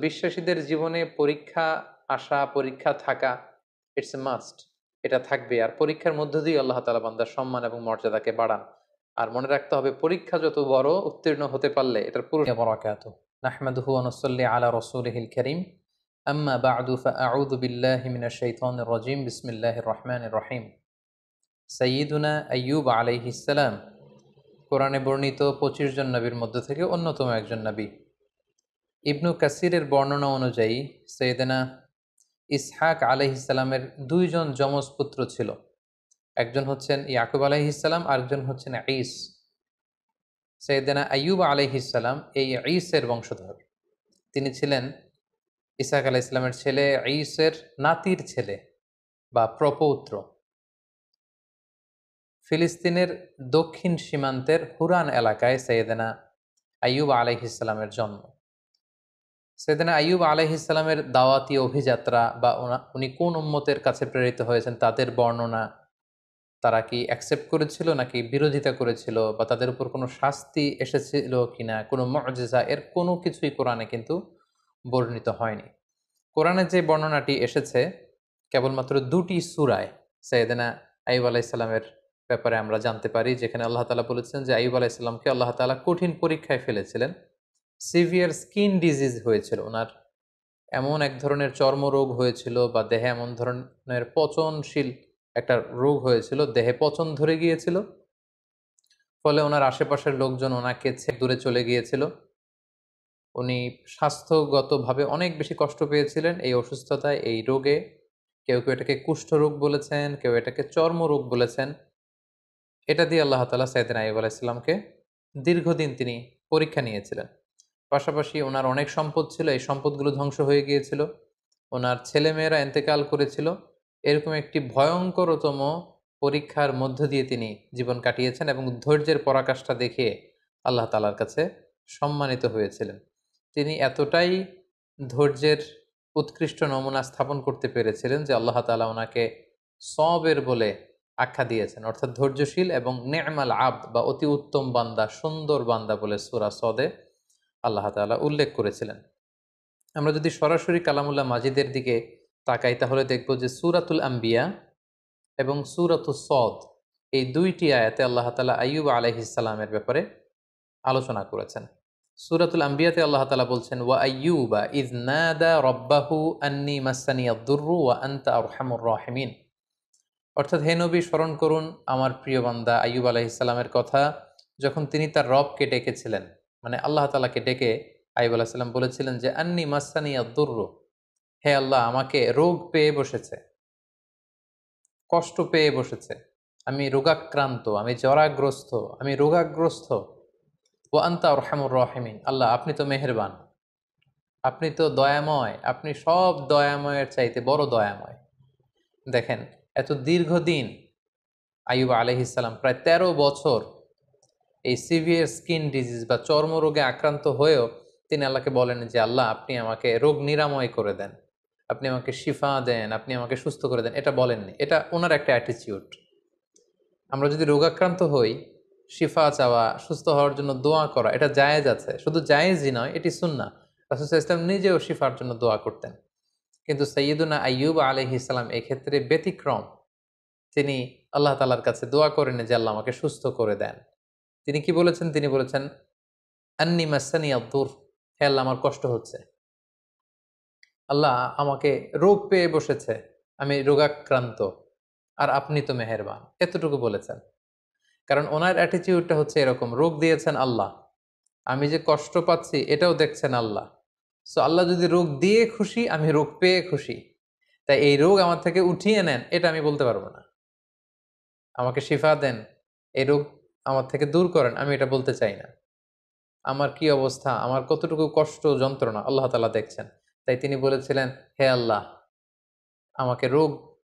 বিশ্বাসীদের জীবনে পরীক্ষা আসা, পরীক্ষা থাকা, ইটস এ মাস্ট। এটা থাকবে। আর পরীক্ষার মধ্য দিয়ে আল্লাহ তাআলা বান্দার সম্মান এবং মর্যাদাকে বাড়ান। আর মনে রাখতে হবে, পরীক্ষা যত বড়, উত্তীর্ণ হতে পারলে এটার বারাকাতুহু নাহমাদুহু ওয়া নুসাল্লি আলা রাসূলিহিল কারীম। আম্মা বা'দু ফাআউযু বিল্লাহি মিনাশ শাইতানির রাজীম। বিসমিল্লাহির রহমানির রহিম। সাইয়্যিদুনা আইয়ুব আলাইহিস সালাম কোরআনে বর্ণিত ২৫ জন নবীর মধ্য থেকে অন্যতম একজন নবী। ইবনু কাসিরের বর্ণনা অনুযায়ী সৈয়দনা ইসহাক আলাইহিসসালামের ২ জন যমজ পুত্র ছিল। একজন হচ্ছেন ইয়াকুব আলাইহিসসালাম, আরেকজন হচ্ছেন ঈস। সৈয়দনা আইয়ুব আলাইহিসসালাম এই ঈসের বংশধর। তিনি ছিলেন ইসহাক আলাইহিসসালামের ছেলে, ঈসের নাতির ছেলে বা প্রপৌত্র। ফিলিস্তিনের দক্ষিণ সীমান্তের হুরান এলাকায় সৈয়দনা আইয়ুব আলাইহিসসালামের জন্ম। সৈয়দনা আইয়ুব আলাইহিসসালামের দাওয়াতি অভিযাত্রা বা উনি কোন উম্মতের কাছে প্রেরিত হয়েছেন তাদের বর্ণনা, তারা কি অ্যাকসেপ্ট করেছিল নাকি বিরোধিতা করেছিল, বা তাদের উপর কোনো শাস্তি এসেছিল কিনা, কোনো মুআজিজা, এর কোনো কিছুই কোরআনে কিন্তু বর্ণিত হয়নি। কোরআনে যে বর্ণনাটি এসেছে কেবলমাত্র ২টি সূরায় সৈয়দনা আইয়ুব আলাইহিসসালামের ব্যাপারে আমরা জানতে পারি, যেখানে আল্লাহ তাআলা বলেছেন যে আইয়ুব আলাইহিসসালামকে আল্লাহ তাআলা কঠিন পরীক্ষায় ফেলেছিলেন। সিভিয়ার স্কিন ডিজিজ হয়েছিল ওনার, এমন এক ধরনের চর্মরোগ হয়েছিল বা দেহে এমন ধরনের পচনশীল একটা রোগ হয়েছিল, দেহে পচন ধরে গিয়েছিল, ফলে ওনার আশেপাশের লোকজন ওনাকে ছেড়ে দূরে চলে গিয়েছিল। উনি স্বাস্থ্যগতভাবে অনেক বেশি কষ্ট পেয়েছিলেন এই অসুস্থতায়, এই রোগে। কেউ কেউ এটাকে কুষ্ঠরোগ বলেছেন, কেউ এটাকে চর্মরোগ বলেছেন। এটা দিয়ে আল্লাহ তাআলা সাইয়েদনা আইয়ুব আলাইহিসসালামকে দীর্ঘদিন তিনি পরীক্ষা নিয়েছিলেন। পাশাপাশি ওনার অনেক সম্পদ ছিল, এই সম্পদগুলো ধ্বংস হয়ে গিয়েছিল, ওনার ছেলেমেয়েরা ইন্তেকাল করেছিল। এরকম একটি ভয়ঙ্করতম পরীক্ষার মধ্য দিয়ে তিনি জীবন কাটিয়েছেন এবং ধৈর্যের পরাকাষ্ঠা দেখিয়ে আল্লাহ তাআলার কাছে সম্মানিত হয়েছিলেন। তিনি এতটাই ধৈর্যের উৎকৃষ্ট নমুনা স্থাপন করতে পেরেছিলেন যে আল্লাহ তাআলা ওনাকে সবের বলে আখ্যা দিয়েছেন, অর্থাৎ ধৈর্যশীল এবং নে'মাল আবদ বা অতি উত্তম বান্দা, সুন্দর বান্দা বলে সূরা সদে আল্লাহ তাআলা উল্লেখ করেছিলেন। আমরা যদি সরাসরি কালামুল্লাহ মাজিদের দিকে তাকাই তাহলে দেখব যে সূরাতুল আম্বিয়া এবং সূরাতুস সদ, এই ২টি আয়াতে আল্লাহ তাআলা আইয়ুব আলাইহিসসালামের ব্যাপারে আলোচনা করেছেন। সূরাতুল আম্বিয়াতে আল্লাহ তাআলা বলছেন, ওয়া আইয়ুবা ইয নাদা রাব্বাহু আন্নী মাসসানিয়াদ দুররু ওয়া আনতা আরহামুর রাহিমিন। অর্থাৎ হে নবী, স্মরণ করুন আমার প্রিয় বান্দা আইয়ুব আলাইহিসসালামের কথা, যখন তিনি তার রবকে ডেকেছিলেন, মানে আল্লাহ তাআলাকে ডেকে আইয়ুব আলাইহিস সালাম বলেছিলেন যে আন্নী মাসসানিয়াদ দুররু, হে আল্লাহ, আমাকে রোগ পেয়ে বসেছে, কষ্ট পেয়ে বসেছে, আমি রোগাক্রান্ত, আমি জরাগ্রস্ত, আমি রোগাগ্রস্ত। ওয়া আনতা আরহামুর রাহিমিন, আল্লাহ আপনি তো মেহেরবান, আপনি তো দয়াময়, আপনি সব দয়াময়ের চাইতে বড় দয়াময়। দেখেন, এত দীর্ঘদিন আইয়ুব আলাইহিসসালাম প্রায় ১৩ বছর এই সিভিয়ার স্কিন ডিজিজ বা চর্মরোগে আক্রান্ত হয়েও তিনি আল্লাহকে বলেন যে আল্লাহ আপনি আমাকে রোগ নিরাময় করে দেন, আপনি আমাকে শিফা দেন, আপনি আমাকে সুস্থ করে দেন, এটা বলেননি। এটা ওনার একটা অ্যাটিটিউড। আমরা যদি রোগাক্রান্ত হই, শিফা চাওয়া, সুস্থ হওয়ার জন্য দোয়া করা, এটা জায়েজ আছে। শুধু জায়েজই নয়, এটি সুন্নাহ। রাসূল সাল্লাল্লাহু আলাইহি ওয়াসাল্লাম নিজেও শিফার জন্য দোয়া করতেন। কিন্তু সাইয়্যিদুনা আইয়ুব আলাইহিস সালাম এক্ষেত্রে ব্যতিক্রম। তিনি আল্লাহ তাআলার কাছে দোয়া করেন যে আল্লাহ আমাকে সুস্থ করে দেন। তিনি কি বলেছেন? তিনি বলেছেন আন্নী মাসসানিয়াদ দুর, হে আল্লাহ আমার কষ্ট হচ্ছে, আল্লাহ আমাকে রোগ পেয়ে বসেছে, আমি রোগাক্রান্ত, আর আপনি তো মেহেরবান, এতটুকু বলেছেন। কারণ ওনার অ্যাটিটিউডটা হচ্ছে এরকম, রোগ দিয়েছেন আল্লাহ, আমি যে কষ্ট পাচ্ছি এটাও দেখছেন আল্লাহ। সো আল্লাহ যদি রোগ দিয়ে খুশি, আমি রোগ পেয়ে খুশি, তাই এই রোগ আমার থেকে উঠিয়ে নেন এটা আমি বলতে পারবো না। আমাকে শিফা দেন, এই রোগ আমার থেকে দূর করেন, আমি এটা বলতে চাই না। আমার কি অবস্থা, আমার কতটুকু কষ্ট যন্ত্রণা আল্লাহ তাআলা দেখছেন। তাই তিনি বলেছিলেন, হে আল্লাহ, আমাকে রোগ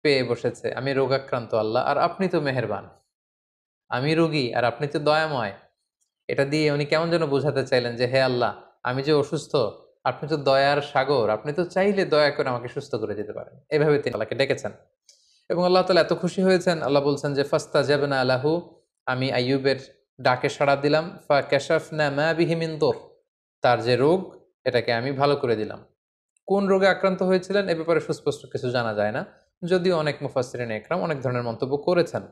পেয়ে বসেছে, আমি রোগাক্রান্ত আল্লাহ, আর আপনি তো মেহেরবান, আমি রোগী আর আপনি তো দয়াময়। এটা দিয়ে উনি কেমন যেন বোঝাতে চাইলেন যে হে আল্লাহ, আমি যে অসুস্থ, আপনি তো দয়ার সাগর, আপনি তো চাইলে দয়া করে আমাকে সুস্থ করে দিতে পারেন। এভাবে তিনি আল্লাহকে ডেকেছেন এবং আল্লাহ তাআলা এত খুশি হয়েছেন। আল্লাহ বলছেন যে ফাস্তাজাবনা লাহু, আমি আইয়ুবের ডাকে সাড়া দিলাম, ফাকাশাফনা মা বিহি মিন দুর, তার যে রোগ এটাকে আমি ভালো করে দিলাম। কোন রোগে আক্রান্ত হয়েছিলেন এ ব্যাপারে সুস্পষ্ট কিছু জানা যায় না, যদিও অনেক মুফাসসিরিন ইকরাম অনেক ধরনের মন্তব্য করেছেন।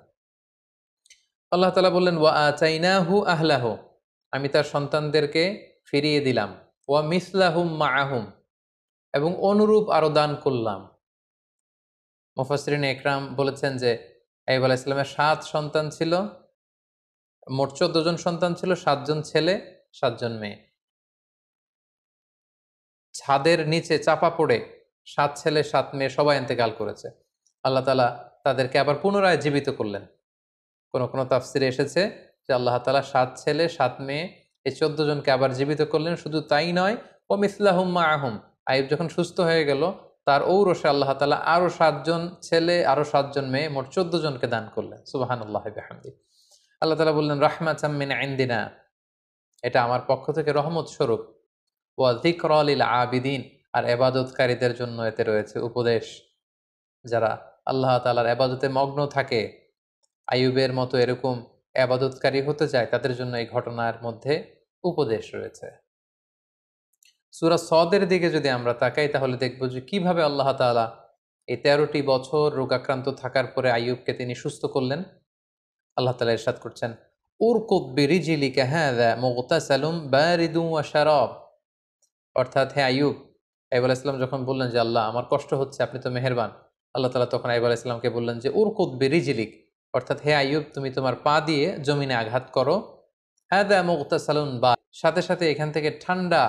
আল্লাহ তাআলা বললেন, ওয়া আতাইনাহু আহলাহু, আমি তার সন্তানদেরকে ফিরিয়ে দিলাম, ওয়া মিসলাহুম মাআহুম, এবং অনুরূপ আরো দান করলাম। মুফাসসিরিন ইকরাম বলেছেন যে আইয়ুব আলাইহিস সালামের ৭ সন্তান ছিল, মোট ১৪ জন সন্তান ছিল, ৭ জন ছেলে, ৭ জন মেয়ে। ছাদের নিচে চাপা পড়ে ৭ ছেলে ৭ মেয়ে সবাই ইন্তেকাল করেছে। আল্লাহ তাআলা তাদেরকে আবার পুনরায় জীবিত করলেন। কোন কোন তাফসিরে এসেছে যে আল্লাহ তাআলা ৭ ছেলে ৭ মেয়ে এই ১৪ জনকে আবার জীবিত করলেন। শুধু তাই নয়, ও মিসলাহুম মাআহুম, আইয়ুব যখন সুস্থ হয়ে গেল তার ঔরসে আল্লাহ তাআলা আরো ৭ জন ছেলে আরো ৭ জন মেয়ে মোট ১৪ জনকে দান করলেন। সুবহানাল্লাহি বিহামদিহি। আল্লাহ তাআলা বললেন, রাহমাতাম মিন ইনদিনা, এটা আমার পক্ষ থেকে রহমত স্বরূপ, ওয়া যিকরা লিল আবিদিন, আর ইবাদতকারীদের জন্য এতে রয়েছে উপদেশ। যারা আল্লাহ তাআলার ইবাদতে মগ্ন থাকে, আইয়ুবের মতো এরকম ইবাদতকারী হতে চায়, তাদের জন্য এই ঘটনার মধ্যে উপদেশ রয়েছে। সূরা সদের দিকে যদি আমরা তাকাই তাহলে দেখব যে কিভাবে আল্লাহ তাআলা এই ১৩টি বছর রোগাক্রান্ত থাকার পরে আইয়ুবকে তিনি সুস্থ করলেন। আল্লাহ তাআলা ইরশাদ করছেন, উরকুদ বিরিজলিকা হাযা মুগতাসালুম বারিদুন ওয়া শারাব, অর্থাৎ হে আইয়ুব, আইয়ুব আলাইহিস সালাম যখন বললেন যে আল্লাহ আমার কষ্ট হচ্ছে, আপনি তো মেহেরবান, আল্লাহ তাআলা তখন আইয়ুব আলাইহিস সালামকে বললেন যে উরকুদ বিরিজলিক, অর্থাৎ হে আইয়ুব তুমি তোমার পা দিয়ে জমিনে আঘাত করো, হাযা মুগতাসালুন, বা সাথে সাথে এখান থেকে ঠান্ডা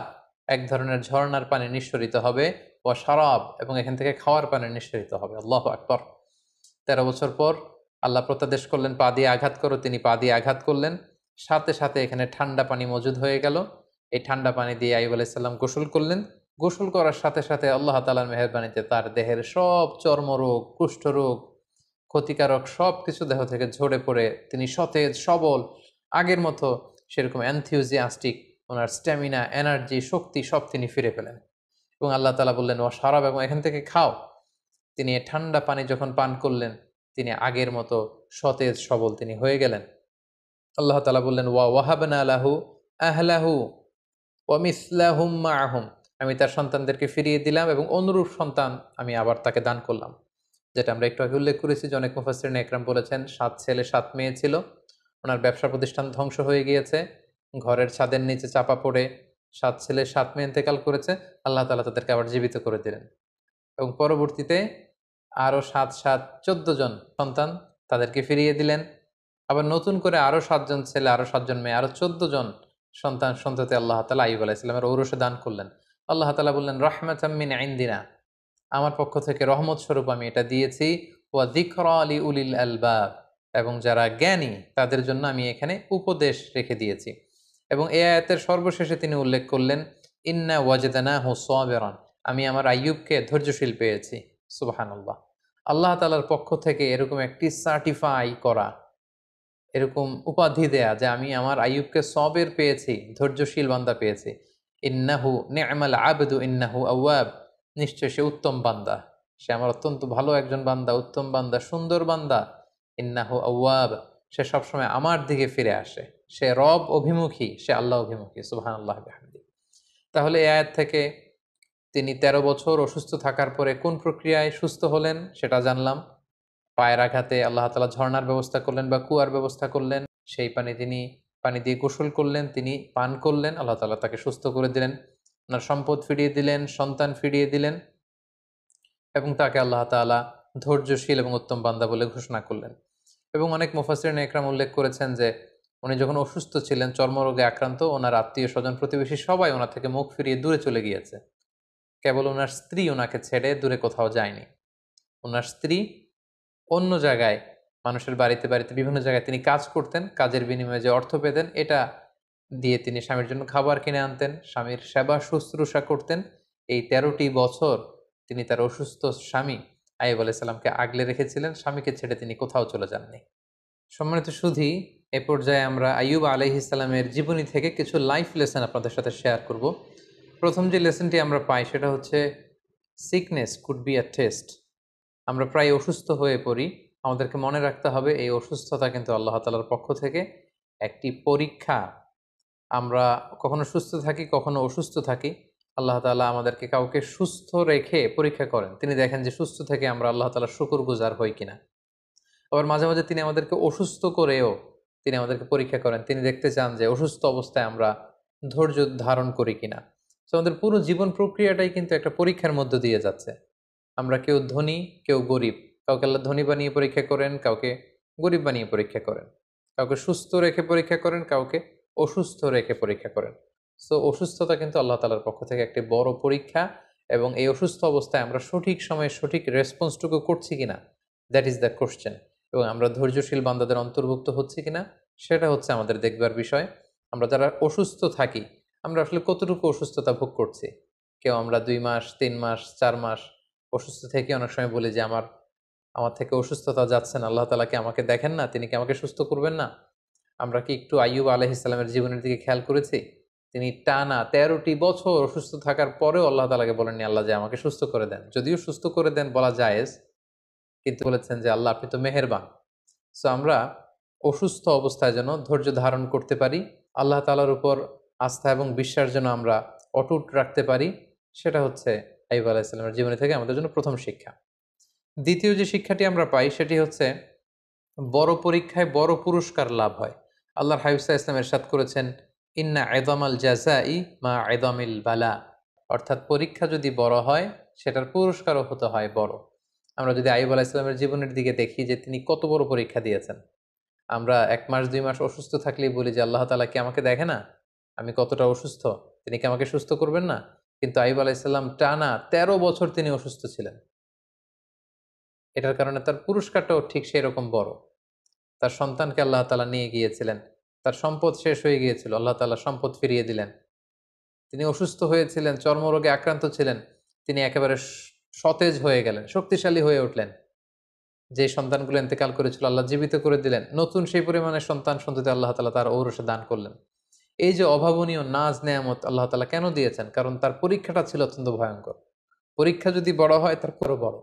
এক ধরনের ঝর্ণার পানি নিঃসরিত হবে, ওয়া শারাব, এবং এখান থেকে খাওয়ার পানি নিঃসরিত হবে। আল্লাহু আকবার। ১৩ বছর পর আল্লাহ প্রত্যাদেশ করলেন পা দিয়ে আঘাত করো, তিনি পা দিয়ে আঘাত করলেন, সাথে সাথে এখানে ঠান্ডা পানি মজুদ হয়ে গেল। এই ঠান্ডা পানি দিয়ে আইয়ুব আলাইহিস সালাম গোসল করলেন। গোসল করার সাথে সাথে আল্লাহ তাআলার মেহেরবানিতে তার দেহের সব চর্মরোগ, কুষ্ঠরোগ, ক্ষতিকারক সব কিছু দেহ থেকে ঝরে পড়ে তিনি সতেজ সবল, আগের মতো সেরকম এনথিউজিয়াস্টিক, ওনার স্ট্যামিনা, এনার্জি, শক্তি সব তিনি ফিরে পেলেন। এবং আল্লাহ তাআলা বললেন, ও শারাব, এবং এখান থেকে খাও। তিনি এই ঠান্ডা পানি যখন পান করলেন তিনি আগের মতো সতেজ সবল তিনি হয়ে গেলেন। আল্লাহ তাআলা বললেন, ওয়া ওয়াহাবনা লাহু আহলাহু ওয়া মিসলাহুম মাআহুম, আমি তার সন্তানদেরকে ফিরিয়ে দিলাম এবং অনুরূপ সন্তান আমি আবার তাকে দান করলাম। যেটা আমরা একটু আগে উল্লেখ করেছি যে অনেক মুফাসসিরিন ইকরাম বলেছেন ৭ ছেলে ৭ মেয়ে ছিল, ওনার ব্যবসা প্রতিষ্ঠান ধ্বংস হয়ে গিয়েছে, ঘরের ছাদের নিচে চাপা পড়ে ৭ ছেলে ৭ মেয়ে ইন্তেকাল করেছে, আল্লাহ তাআলা তাদেরকে আবার জীবিত করে দিলেন। এবং পরবর্তীতে আরো ৭ ৭ ১৪ জন সন্তান তাদেরকে ফিরিয়ে দিলেন। আবার নতুন করে আরো ৭ জন ছেলে, আরো ৭ জন মেয়ে, আরো ১৪ জন সন্তান সন্ততি আল্লাহ তাআলা আইয়ুব আলাইহিস সালামের ঔরসে দান করলেন। আল্লাহ তাআলা বললেন, রাহমাতাম মিন ইনদিনা, আমার পক্ষ থেকে রহমত স্বরূপ আমি এটা দিয়েছি, ওয়া যিকরা লিউলিল আলবাব, এবং যারা জ্ঞানী তাদের জন্য আমি এখানে উপদেশ রেখে দিয়েছি। এবং এই আয়াতের সর্বশেষে তিনি উল্লেখ করলেন, ইন্না ওয়াজদানাহু সাবিরান, আমি আমার আইয়ুবকে ধৈর্যশীল পেয়েছি। সুবহানাল্লাহ। আল্লাহ তাআলার পক্ষ থেকে এরকম একটি সার্টিফাই করা, এরকম উপাধি দেয়া যে আমি আমার আইয়ুবকে সবের পেয়েছি, ধৈর্যশীল বান্দা পেয়েছি। ইন্নাহু নি'মাল আবদু ইন্নাহু আওয়াব, নিশ্চয় সে উত্তম বান্দা, সে আমার অত্যন্ত ভালো একজন বান্দা, উত্তম বান্দা, সুন্দর বান্দা। ইন্নাহু আওয়াব, সে সবসময় আমার দিকে ফিরে আসে, সে রব অভিমুখী, সে আল্লাহ অভিমুখী। সুবহানাল্লাহ বিহামদিহি। তাহলে এই আয়াত থেকে তিনি ১৩ বছর অসুস্থ থাকার পরে কোন প্রক্রিয়ায় সুস্থ হলেন সেটা জানলাম। পায়ের আঘাতে আল্লাহ তাআলা ঝর্ণার ব্যবস্থা করলেন বা কুয়ার ব্যবস্থা করলেন, সেই পানি দিয়ে গোসল করলেন, তিনি পান করলেন, আল্লাহ তাআলা তাকে সুস্থ করে দিলেন, ওনার সম্পদ ফিরিয়ে দিলেন, সন্তান ফিরিয়ে দিলেন, এবং তাকে আল্লাহ তাআলা ধৈর্যশীল এবং উত্তম বান্দা বলে ঘোষণা করলেন। এবং অনেক মুফাসসিরিন ইকরাম উল্লেখ করেছেন যে উনি যখন অসুস্থ ছিলেন, চর্মরোগে আক্রান্ত, ওনার আত্মীয় স্বজন প্রতিবেশী সবাই ওনার থেকে মুখ ফিরিয়ে দূরে চলে গিয়েছে, কেবল ওনার স্ত্রী ওনাকে ছেড়ে দূরে কোথাও যায়নি। ওনার স্ত্রী অন্য জায়গায়, মানুষের বাড়িতে বাড়িতে বিভিন্ন জায়গায় তিনি কাজ করতেন, কাজের বিনিময়ে যে অর্থ পেতেন এটা দিয়ে তিনি স্বামীর জন্য খাবার কিনে আনতেন, স্বামীর সেবা শুশ্রূষা করতেন। এই ১৩টি বছর তিনি তার অসুস্থ স্বামী আইয়ুব আলাইহিস সালামকে আগলে রেখেছিলেন, স্বামীকে ছেড়ে তিনি কোথাও চলে যাননি। সম্মানিত সুধী, এ পর্যায়ে আমরা আইয়ুব আলাইহিস সালামের জীবনী থেকে কিছু লাইফ লেসন আপনাদের সাথে শেয়ার করব। প্রথম যে লেসনটি আমরা পাই সেটা হচ্ছে, sickness could be a test. আমরা প্রায় অসুস্থ হয়ে পড়ি, আমাদেরকে মনে রাখতে হবে এই অসুস্থতা কিন্তু আল্লাহ তাআলার পক্ষ থেকে একটি পরীক্ষা। আমরা কখনো সুস্থ থাকি, কখনো অসুস্থ থাকি, আল্লাহ তাআলা আমাদেরকে কাউকে সুস্থ রেখে পরীক্ষা করেন। তিনি দেখেন যে সুস্থ থেকে আমরা আল্লাহ তাআলার শুকরগুজার হই কিনা। আবার মাঝে, মাঝে তিনি আমাদেরকে অসুস্থ করেও তিনি আমাদেরকে পরীক্ষা করেন। তিনি দেখতে চান যে অসুস্থ অবস্থায় আমরা ধৈর্য ধারণ করি কিনা। সো আমাদের পুরো জীবন প্রক্রিয়াটাই কিন্তু একটা পরীক্ষার মধ্য দিয়ে যাচ্ছে। আমরা কেউ ধনী, কেউ গরিব। কাউকে আল্লাহ ধনী বানিয়ে পরীক্ষা করেন, কাউকে গরিব বানিয়ে পরীক্ষা করেন। কাউকে সুস্থ রেখে পরীক্ষা করেন, কাউকে অসুস্থ রেখে পরীক্ষা করেন। সো অসুস্থতা কিন্তু আল্লাহ তাআলার পক্ষ থেকে একটি বড় পরীক্ষা, এবং এই অসুস্থ অবস্থায় আমরা সঠিক সময়ে সঠিক রেসপন্সটুকু করছি কিনা, দ্যাট ইজ দ্য কোশ্চেন। এবং আমরা ধৈর্যশীল বান্দাদের অন্তর্ভুক্ত হচ্ছি কিনা, সেটা হচ্ছে আমাদের দেখবার বিষয়। আমরা যারা অসুস্থ থাকি, আমরা আসলে কতটুকু অসুস্থতা ভোগ করছি। কেউ আমরা 2 মাস, 3 মাস, 4 মাস অসুস্থ থেকে অনেক সময় বলি যে আমার থেকে অসুস্থতা যাচ্ছে না, আল্লাহ তাআলা কি আমাকে দেখেন না? তিনি কি আমাকে সুস্থ করবেন না? আমরা কি একটু আইয়ুব আলাইহিস সালামের জীবনের দিকে খেয়াল করেছি? তিনি টানা 13টি বছর অসুস্থ থাকার পরেও আল্লাহ তাআলাকে বলেননি, আল্লাহ যে আমাকে সুস্থ করে দেন। যদিও সুস্থ করে দেন বলা জায়েজ, কিন্তু বলেছেন যে আল্লাহ আপনি তো মেহেরবান। সো আমরা অসুস্থ অবস্থায় যেন ধৈর্য ধারণ করতে পারি, আল্লাহ তাআলার উপর আস্থা এবং বিশ্বাস যেন আমরা অটুট রাখতে পারি, সেটা হচ্ছে আইয়ুব আলাইহিস সালামের জীবনী থেকে আমাদের জন্য প্রথম শিক্ষা। দ্বিতীয় যে শিক্ষাটি আমরা পাই সেটি হচ্ছে বড় পরীক্ষায় বড় পুরস্কার লাভ হয়। আল্লাহর হাবিব সাল্লাল্লাহু আলাইহি ওয়াসাল্লাম ইরশাদ করেছেন, ইন্না ইযামাল জাযাই মা ইযামিল বালা। অর্থাৎ পরীক্ষা যদি বড় হয়, সেটার পুরস্কারও হতে হয় বড়। আমরা যদি আইয়ুব আলাইহিস সালামের জীবনের দিকে দেখি যে তিনি কত বড় পরীক্ষা দিয়েছেন। আমরা ১ মাস ২ মাস অসুস্থ থাকলেই বলি যে আল্লাহ তাআলা কি আমাকে দেখে না? আমি কতটা অসুস্থ? তিনি কি আমাকে সুস্থ করবেন না? কিন্তু আইয়ুব আলাইহিস সালাম টানা ১৩ বছর তিনি অসুস্থ ছিলেন। এটার কারণে তার পুরস্কারটাও ঠিক সেরকম বড়। তার সন্তানকে আল্লাহ তাআলা নিয়ে গিয়েছিলেন। তার সম্পদ শেষ হয়ে গিয়েছিল। আল্লাহ তাআলা সম্পদ ফিরিয়ে দিলেন। তিনি অসুস্থ হয়েছিলেন, চর্মরোগে আক্রান্ত ছিলেন। তিনি একেবারে সতেজ হয়ে গেলেন, শক্তিশালী হয়ে উঠলেন। যে সন্তানগুলো ইন্তেকাল করেছিল আল্লাহ জীবিত করে দিলেন। নতুন সেই পরিমাণে সন্তান-সন্ততি আল্লাহ তাআলা তার ঔরসে দান করলেন। এই যে অভাবনীয় নাজ নেয়ামত আল্লাহ তাআলা কেন দিয়েছেন? কারণ তার পরীক্ষাটা ছিল অত্যন্ত ভয়ঙ্কর। পরীক্ষা যদি বড় হয় তার পরও বড়।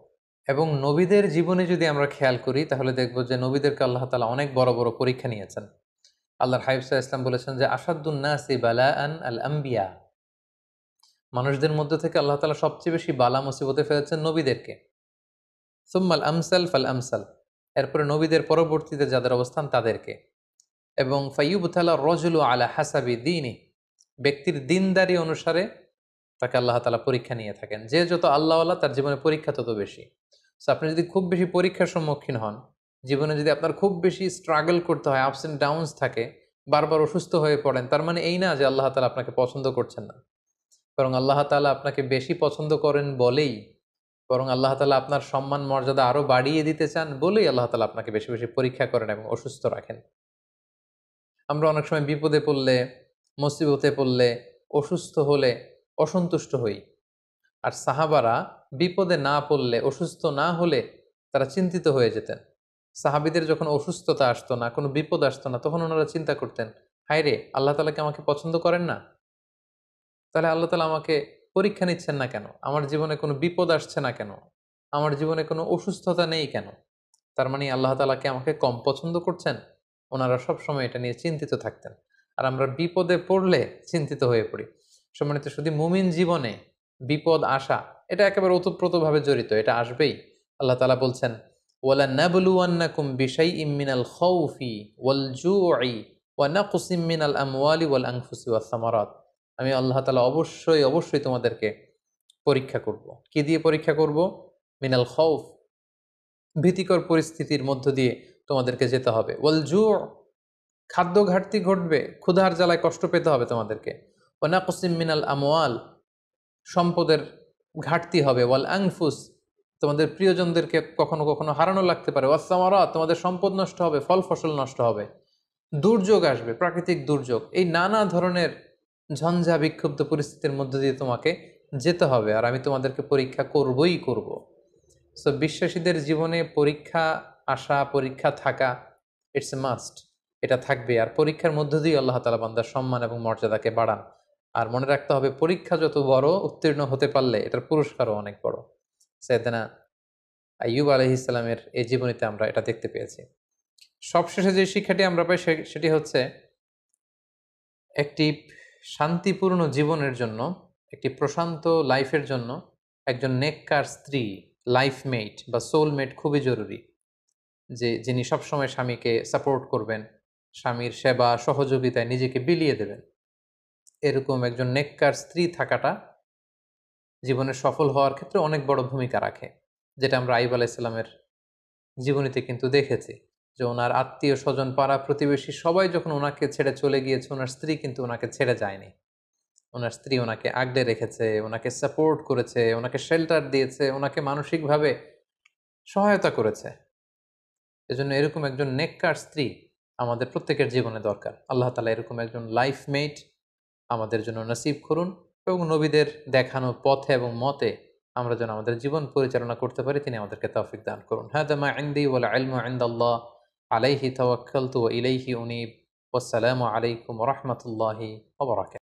এবং নবীদের জীবনে যদি আমরা খেয়াল করি তাহলে দেখব যে নবীদেরকে আল্লাহ তাআলা অনেক বড়, বড় পরীক্ষা নিয়েছেন। আল্লাহর হাবিব সাল্লাল্লাহু আলাইহি ওয়াসাল্লাম বলেছেন যে আসাদ্দুন নাসি বালাআন আল আম্বিয়া। মানুষদের মধ্য থেকে আল্লাহ তাআলা সবচেয়ে বেশি বালা মুসিবতে ফেলেছেন নবীদেরকে। সুম্মাল আমসাল ফাল আমসাল। এরপরে নবীদের পরবর্তীতে যাদের অবস্থান তাদেরকে। এবং ফাইয়ুবতালা রজুলু আলা হাসাবি দীনিহি। ব্যক্তির দিনদারি অনুসারে তাকে আল্লাহ তাআলা পরীক্ষা নিয়ে থাকেন। যে যত আল্লাহওয়ালা তার জীবনে পরীক্ষা তত বেশি। সো আপনি যদি খুব বেশি পরীক্ষার সম্মুখীন হন, জীবনে যদি আপনার খুব বেশি স্ট্রাগল করতে হয়, আপস অ্যান্ড ডাউনস থাকে, বারবার অসুস্থ হয়ে পড়েন, তার মানে এই না যে আল্লাহ তাআলা আপনাকে পছন্দ করছেন না। বরং আল্লাহ তাআলা আপনাকে বেশি পছন্দ করেন বলেই, বরং আল্লাহ তাআলা আপনার সম্মান মর্যাদা আরো বাড়িয়ে দিতে চান বলেই আল্লাহ তাআলা আপনাকে বেশি, বেশি পরীক্ষা করেন এবং অসুস্থ রাখেন। আমরা অনেক সময় বিপদে পড়লে, মুসিবতে পড়লে, অসুস্থ হলে অসন্তুষ্ট হই। আর সাহাবারা বিপদে না পড়লে, অসুস্থ না হলে তারা চিন্তিত হয়ে যেতেন। সাহাবীদের যখন অসুস্থতা আসতো না, কোনো বিপদ আসতো না, তখন ওনারা চিন্তা করতেন, হায়রে আল্লাহ তাআলা কি আমাকে পছন্দ করেন না? তাহলে আল্লাহ তাআলা আমাকে পরীক্ষা নিচ্ছেন না কেন? আমার জীবনে কোনো বিপদ আসছে না কেন? আমার জীবনে কোনো অসুস্থতা নেই কেন? তার মানে আল্লাহ তাআলা কি আমাকে কম পছন্দ করছেন? ওনারা সবসময় এটা নিয়ে চিন্তিত থাকতেন। আর আমরা বিপদে পড়লে চিন্তিত হয়ে পড়ি। সম্মানিত শুধু মুমিন জীবনে বিপদ আসা এটা একেবারে ওতপ্রোতভাবে জড়িত। এটা আসবেই। আল্লাহ তাআলা বলছেন, ওয়ালানাবলুওয়ান্নাকুম বিশাইইম মিনাল খাউফি ওয়াল জুউই ওয়া নাকসিম মিনাল আমওয়ালি ওয়াল আনফুসি ওয়াস সামারাত। আমি আল্লাহ তাআলা অবশ্যই, অবশ্যই তোমাদেরকে পরীক্ষা করব। কি দিয়ে পরীক্ষা করব? মিনাল খাউফ, ভীতিকর পরিস্থিতির মধ্য দিয়ে তোমাদেরকে যেতে হবে। ওয়াল জু', খাদ্য ঘাটতি ঘটবে, ক্ষুধার জ্বালায় কষ্ট পেতে হবে তোমাদেরকে। ওয়া নাকসিম মিনাল আমওয়াল, সম্পদের ঘাটতি হবে। ওয়াল আনফুস, তোমাদের প্রিয়জনদেরকে কখনো কখনো হারানো লাগতে পারে। ওয়াস সামারাত, তোমাদের সম্পদ নষ্ট হবে, ফল ফসল নষ্ট হবে। দুর্যোগ আসবে, প্রাকৃতিক দুর্যোগ। এই নানা ধরনের ঝঞ্ঝা বিক্ষুব্ধ পরিস্থিতির মধ্য দিয়ে তোমাকে যেতে হবে। আর আমি তোমাদেরকে পরীক্ষা করবই করব। সো বিশ্বাসীদের জীবনে পরীক্ষা আসা, পরীক্ষা থাকা, ইটস এ মাস্ট। এটা থাকবে। আর পরীক্ষার মধ্য দিয়ে আল্লাহ তাআলা বান্দার সম্মান এবং মর্যাদাকে বাড়ান। আর মনে রাখতে হবে পরীক্ষা যত বড়, উত্তীর্ণ হতে পারলে এটার পুরস্কারও অনেক বড়। সাইয়েদনা আইয়ুব আলাইহিস সালামের এই জীবনীতে আমরা এটা দেখতে পেয়েছি। সবশেষে যে শিক্ষাটি আমরা পাই সেটি হচ্ছে একটি শান্তিপূর্ণ জীবনের জন্য একটি প্রশান্ত লাইফের জন্য একজন নেককার স্ত্রী, লাইফমেট বা সোলমেট খুবই জরুরি, যিনি সবসময় স্বামীকে সাপোর্ট করবেন, স্বামীর সেবা সহযোগিতায় নিজেকে বিলিয়ে দেবেন। এরকম একজন নেককার স্ত্রী থাকাটা জীবনে সফল হওয়ার ক্ষেত্রে অনেক বড় ভূমিকা রাখে, যেটা আমরা আইয়ুব আলাইহিসসালামের জীবনীতে কিন্তু দেখেছি যে ওনার আত্মীয় স্বজন, পাড়া প্রতিবেশী সবাই যখন ওনাকে ছেড়ে চলে গিয়েছে, ওনার স্ত্রী কিন্তু ওনাকে ছেড়ে যায়নি। ওনার স্ত্রী ওনাকে আগলে রেখেছে, ওনাকে সাপোর্ট করেছে, ওনাকে শেল্টার দিয়েছে, ওনাকে মানসিকভাবে সহায়তা করেছে। এজন্য এরকম একজন নেককার স্ত্রী আমাদের প্রত্যেকের জীবনে দরকার। আল্লাহ তাআলা এরকম একজন লাইফমেট আমাদের জন্য নসিব করুন এবং নবীদের দেখানো পথে এবং মতে আমরা যেন আমাদের জীবন পরিচালনা করতে পারি, তিনি আমাদেরকে তৌফিক দান করুন। হাদা মা ইনদি ওয়াল ইলমু ইনদাল্লাহ আলাইহি তাওয়াক্কালতু ওয়া ইলাইহি উনীব। ওয়াসসালামু আলাইকুম ওয়া রাহমাতুল্লাহি ওয়া বারাকাতুহু।